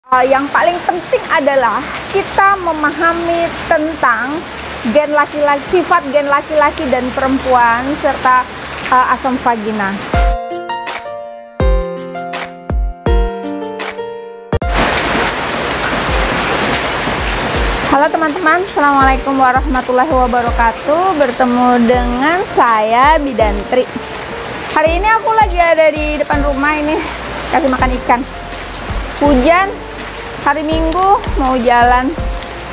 Yang paling penting adalah kita memahami tentang gen laki-laki, sifat gen laki-laki dan perempuan serta asam vagina. Halo teman-teman, assalamualaikum warahmatullahi wabarakatuh. Bertemu dengan saya Bidantri. Hari ini aku lagi ada di depan rumah ini, kasih makan ikan. Hujan, hari Minggu mau jalan.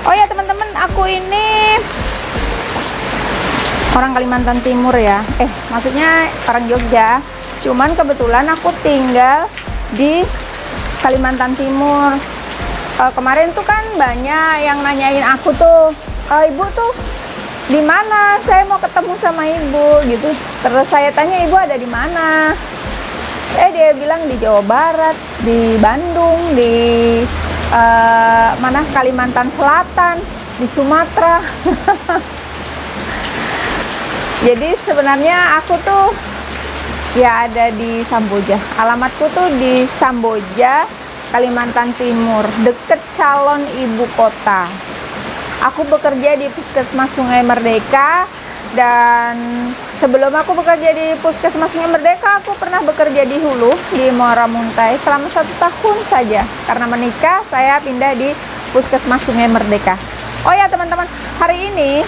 Oh ya teman-teman, aku ini orang Kalimantan Timur ya. Maksudnya orang Jogja. Cuman kebetulan aku tinggal di Kalimantan Timur. Kemarin tuh kan banyak yang nanyain aku tuh, ibu tuh di mana? Saya mau ketemu sama ibu gitu. Terus saya tanya, ibu ada di mana? Dia bilang di Jawa Barat, di Bandung, di mana Kalimantan Selatan, di Sumatera. Jadi sebenarnya aku tuh ya ada di Samboja. Alamatku tuh di Samboja, Kalimantan Timur, deket calon ibu kota. Aku bekerja di Puskesmas Sungai Merdeka, dan sebelum aku bekerja di Puskesmas Sungai Merdeka, aku pernah bekerja di Hulu, di Muara Muntai selama 1 tahun saja. Karena menikah, saya pindah di Puskesmas Sungai Merdeka. Oh ya teman-teman, hari ini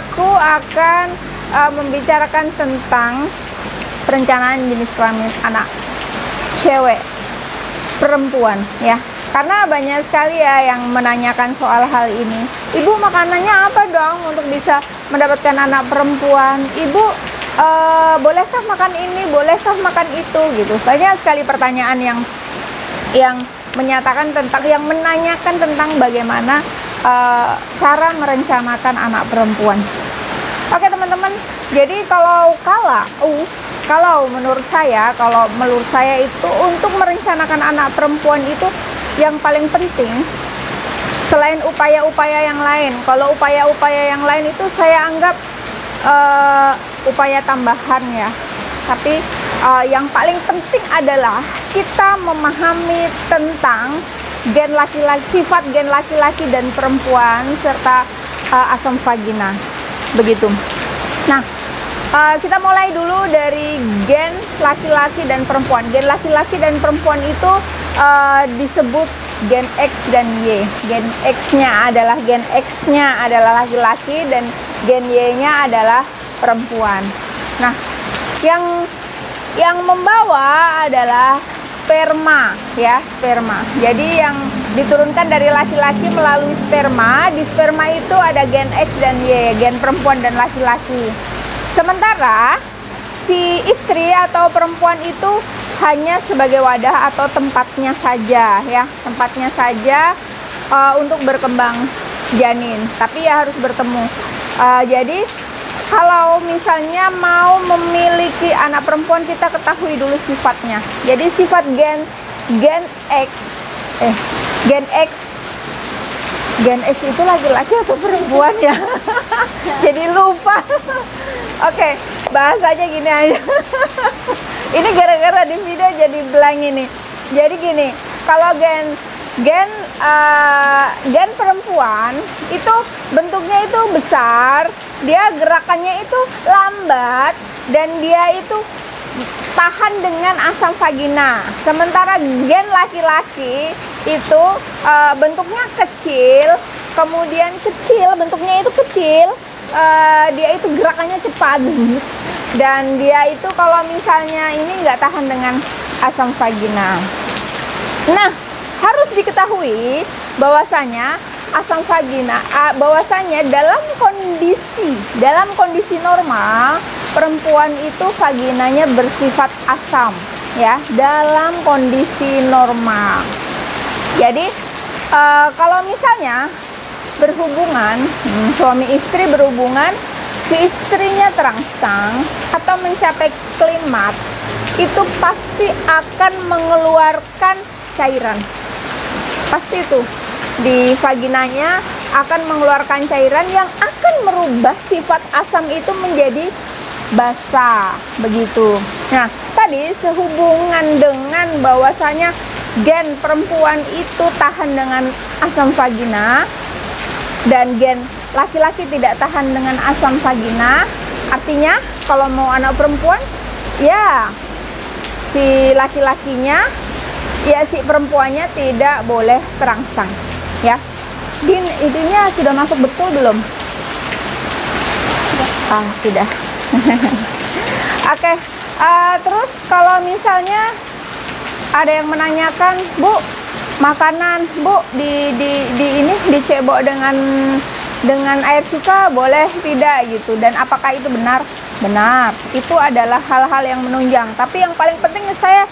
aku akan membicarakan tentang perencanaan jenis kelamin anak cewek perempuan ya, karena banyak sekali ya yang menanyakan soal hal ini. Ibu, makanannya apa dong untuk bisa mendapatkan anak perempuan? Ibu, bolehkah makan ini, bolehkah makan itu gitu. Banyak sekali pertanyaan yang menyatakan tentang, yang menanyakan tentang bagaimana cara merencanakan anak perempuan. Oke teman-teman, jadi kalau menurut saya itu untuk merencanakan anak perempuan itu yang paling penting selain upaya-upaya yang lain. Kalau upaya-upaya yang lain itu saya anggap upaya tambahan ya. Tapi yang paling penting adalah kita memahami tentang gen laki-laki, sifat gen laki-laki dan perempuan serta asam vagina. Begitu. Nah, kita mulai dulu dari gen laki-laki dan perempuan. Gen laki-laki dan perempuan itu disebut gen X dan Y. Gen X-nya adalah laki-laki dan gen Y-nya adalah perempuan. Nah, yang membawa adalah sperma ya, sperma. Jadi yang diturunkan dari laki-laki melalui sperma. Di sperma itu ada gen X dan Y, gen perempuan dan laki-laki. Sementara si istri atau perempuan itu hanya sebagai wadah atau tempatnya saja ya, tempatnya saja untuk berkembang janin. Tapi ya harus bertemu. Jadi kalau misalnya mau memiliki anak perempuan, kita ketahui dulu sifatnya. Jadi sifat gen X itu laki-laki atau perempuan ya? Jadi lupa. Oke, bahasanya gini aja. Ini gara-gara di video jadi blank ini. Jadi gini, kalau gen perempuan itu bentuknya itu besar, dia gerakannya itu lambat, dan dia itu tahan dengan asam vagina. Sementara gen laki-laki itu bentuknya kecil, kemudian bentuknya itu kecil, dia itu gerakannya cepat, dan dia itu kalau misalnya ini nggak tahan dengan asam vagina. Nah, harus diketahui bahwasanya asam vagina, bahwasanya dalam kondisi normal perempuan itu vaginanya bersifat asam ya, dalam kondisi normal. Jadi kalau misalnya berhubungan, suami istri berhubungan, si istrinya terangsang atau mencapai klimaks, itu pasti akan mengeluarkan cairan. Pasti itu di vaginanya akan mengeluarkan cairan yang akan merubah sifat asam itu menjadi basah begitu. Nah, tadi sehubungan dengan bahwasanya gen perempuan itu tahan dengan asam vagina dan gen laki-laki tidak tahan dengan asam vagina, artinya kalau mau anak perempuan ya si laki-lakinya ya si perempuannya tidak boleh terangsang ya. Idenya sudah masuk betul belum? Ah, sudah. Oke, terus kalau misalnya ada yang menanyakan, Bu, makanan Bu ini dicebok dengan air cuka boleh tidak gitu, dan apakah itu benar? Benar, itu adalah hal-hal yang menunjang. Tapi yang paling penting saya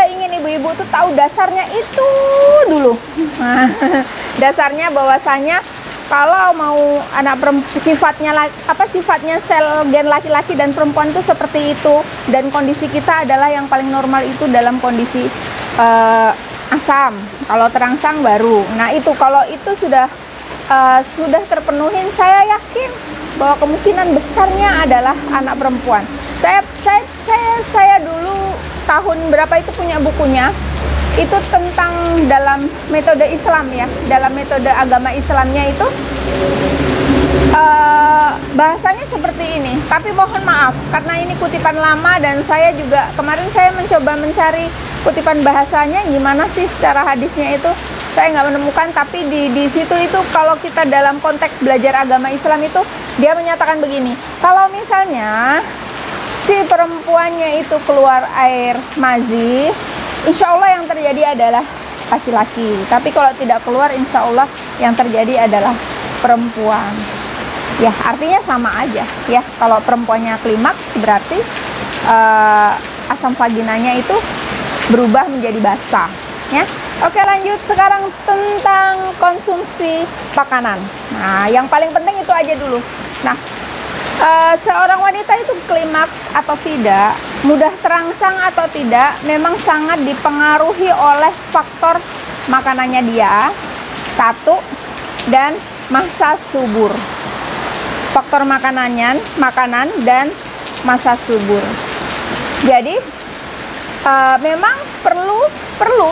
ingin ibu-ibu tuh tahu dasarnya itu dulu. Dasarnya bahwasanya kalau mau anak sifatnya sel gen laki-laki dan perempuan itu seperti itu, dan kondisi kita adalah yang paling normal itu dalam kondisi asam. Kalau terangsang baru. Nah, itu kalau itu sudah terpenuhin, saya yakin bahwa kemungkinan besarnya adalah anak perempuan. Saya dulu tahun berapa itu punya bukunya, itu tentang dalam metode Islam ya, dalam metode agama Islamnya itu bahasanya seperti ini. Tapi mohon maaf karena ini kutipan lama, dan saya juga kemarin saya mencoba mencari kutipan bahasanya gimana sih secara hadisnya itu, saya nggak menemukan. Tapi di situ itu kalau kita dalam konteks belajar agama Islam itu dia menyatakan begini, kalau misalnya si perempuannya itu keluar air mazi, insya Allah yang terjadi adalah laki-laki. Tapi kalau tidak keluar, insya Allah yang terjadi adalah perempuan. Ya, artinya sama aja ya. Kalau perempuannya klimaks berarti asam vaginanya itu berubah menjadi basah ya. Oke, lanjut sekarang tentang konsumsi makanan. Nah, yang paling penting itu aja dulu. Nah, seorang wanita itu klimaks atau tidak, mudah terangsang atau tidak, memang sangat dipengaruhi oleh faktor makanannya dia, satu, dan masa subur. Faktor makanan dan masa subur. Jadi memang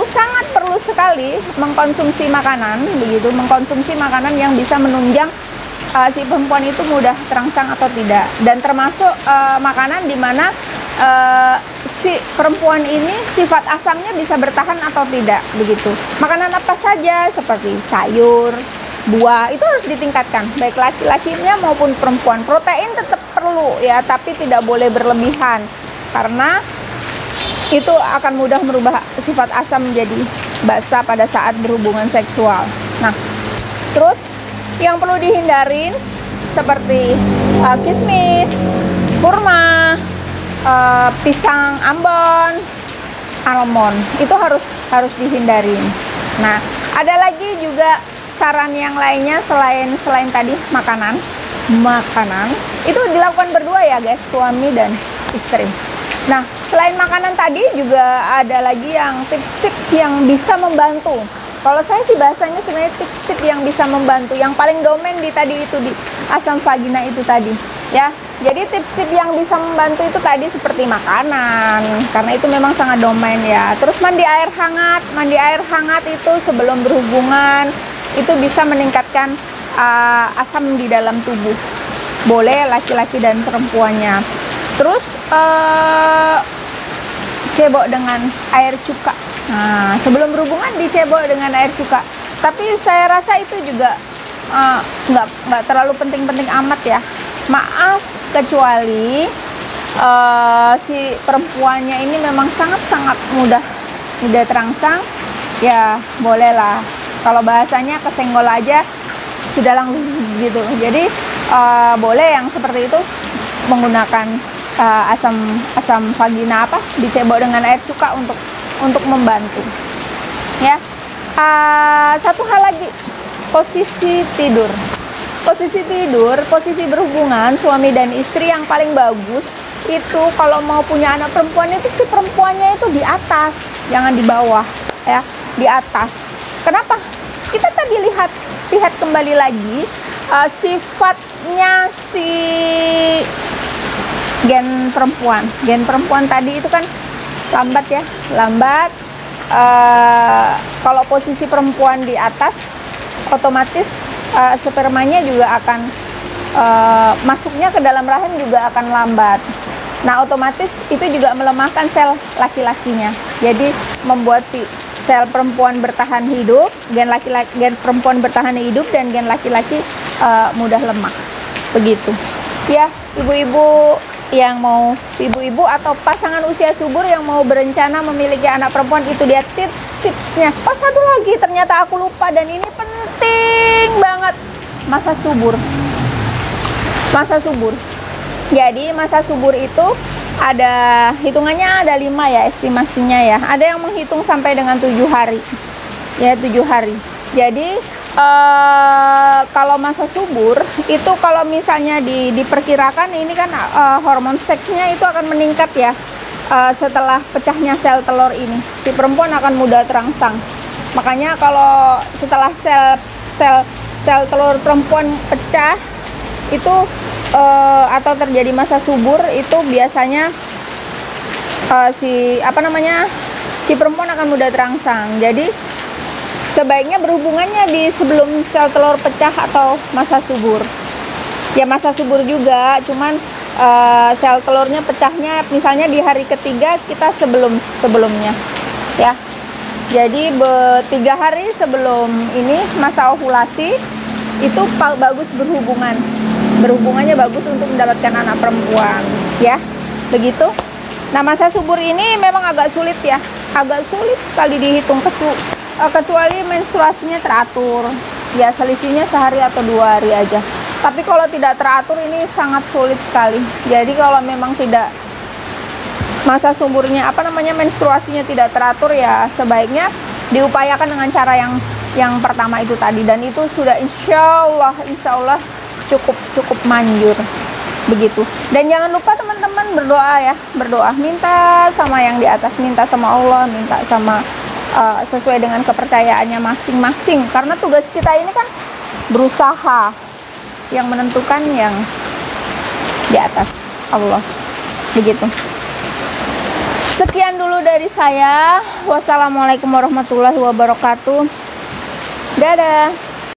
sangat perlu sekali mengkonsumsi makanan, begitu, mengkonsumsi makanan yang bisa menunjang si perempuan itu mudah terangsang atau tidak, dan termasuk makanan di mana si perempuan ini sifat asamnya bisa bertahan atau tidak, begitu. Makanan apa saja seperti sayur, buah itu harus ditingkatkan, baik laki-lakinya maupun perempuan. Protein tetap perlu ya, tapi tidak boleh berlebihan karena itu akan mudah merubah sifat asam menjadi basa pada saat berhubungan seksual. Nah, terus yang perlu dihindarin seperti kismis, kurma, pisang ambon, almond, itu harus dihindarin. Nah, ada lagi juga saran yang lainnya selain tadi makanan itu dilakukan berdua ya guys, suami dan istri. Nah, selain makanan tadi juga ada lagi yang tips-tips yang bisa membantu. Kalau saya sih bahasanya sebenarnya tips-tips yang bisa membantu. Yang paling domain di tadi itu di asam vagina itu tadi ya. Jadi tips-tips yang bisa membantu itu tadi seperti makanan, karena itu memang sangat domain ya. Terus mandi air hangat itu sebelum berhubungan itu bisa meningkatkan asam di dalam tubuh. Boleh laki-laki dan perempuannya. Terus cebok dengan air cuka. Nah, sebelum berhubungan dicebok dengan air cuka. Tapi saya rasa itu juga nggak terlalu penting-penting amat ya. Maaf, kecuali si perempuannya ini memang sangat-sangat mudah terangsang, ya bolehlah. Kalau bahasanya kesenggol aja sudah langsung gitu. Jadi boleh yang seperti itu menggunakan asam vagina dicebok dengan air cuka untuk membantu ya. Satu hal lagi, posisi tidur, posisi berhubungan suami dan istri yang paling bagus itu kalau mau punya anak perempuan itu si perempuannya itu di atas, jangan di bawah ya, di atas. Kenapa? Kita tadi lihat gen perempuan. Gen perempuan tadi itu kan lambat ya, lambat. Kalau posisi perempuan di atas, otomatis spermanya juga akan masuknya ke dalam rahim juga akan lambat. Nah, otomatis itu juga melemahkan sel laki-lakinya. Jadi membuat si sel perempuan bertahan hidup, gen perempuan bertahan hidup, dan gen laki-laki mudah lemah. Begitu. Ya, ibu-ibu yang mau, ibu-ibu atau pasangan usia subur yang mau berencana memiliki anak perempuan, itu dia tips-tipsnya. Oh, satu lagi ternyata aku lupa, dan ini penting banget. Masa subur. Masa subur. Jadi masa subur itu ada hitungannya, ada 5 ya estimasinya ya. Ada yang menghitung sampai dengan 7 hari. Ya, 7 hari. Jadi kalau masa subur itu, kalau misalnya diperkirakan ini kan hormon seksnya itu akan meningkat ya. Setelah pecahnya sel telur ini, si perempuan akan mudah terangsang. Makanya kalau setelah sel telur perempuan pecah itu atau terjadi masa subur, itu biasanya si perempuan akan mudah terangsang. Jadi sebaiknya berhubungannya di sebelum sel telur pecah atau masa subur. Ya, masa subur juga, cuman sel telurnya pecahnya misalnya di hari ketiga kita sebelumnya ya. Jadi 3 hari sebelum ini masa ovulasi itu bagus berhubungannya bagus untuk mendapatkan anak perempuan ya, begitu. Nah, masa subur ini memang agak sulit ya, agak sulit sekali dihitung, kecuali menstruasinya teratur ya, selisihnya sehari atau 2 hari aja. Tapi kalau tidak teratur ini sangat sulit sekali. Jadi kalau memang tidak masa suburnya menstruasinya tidak teratur, ya sebaiknya diupayakan dengan cara yang pertama itu tadi, dan itu sudah insya Allah cukup manjur begitu. Dan jangan lupa teman-teman berdoa, minta sama yang di atas, minta sama Allah, minta sama sesuai dengan kepercayaannya masing-masing, karena tugas kita ini kan berusaha, yang menentukan yang di atas Allah, begitu. Sekian dulu dari saya. Wassalamualaikum warahmatullahi wabarakatuh. Dadah.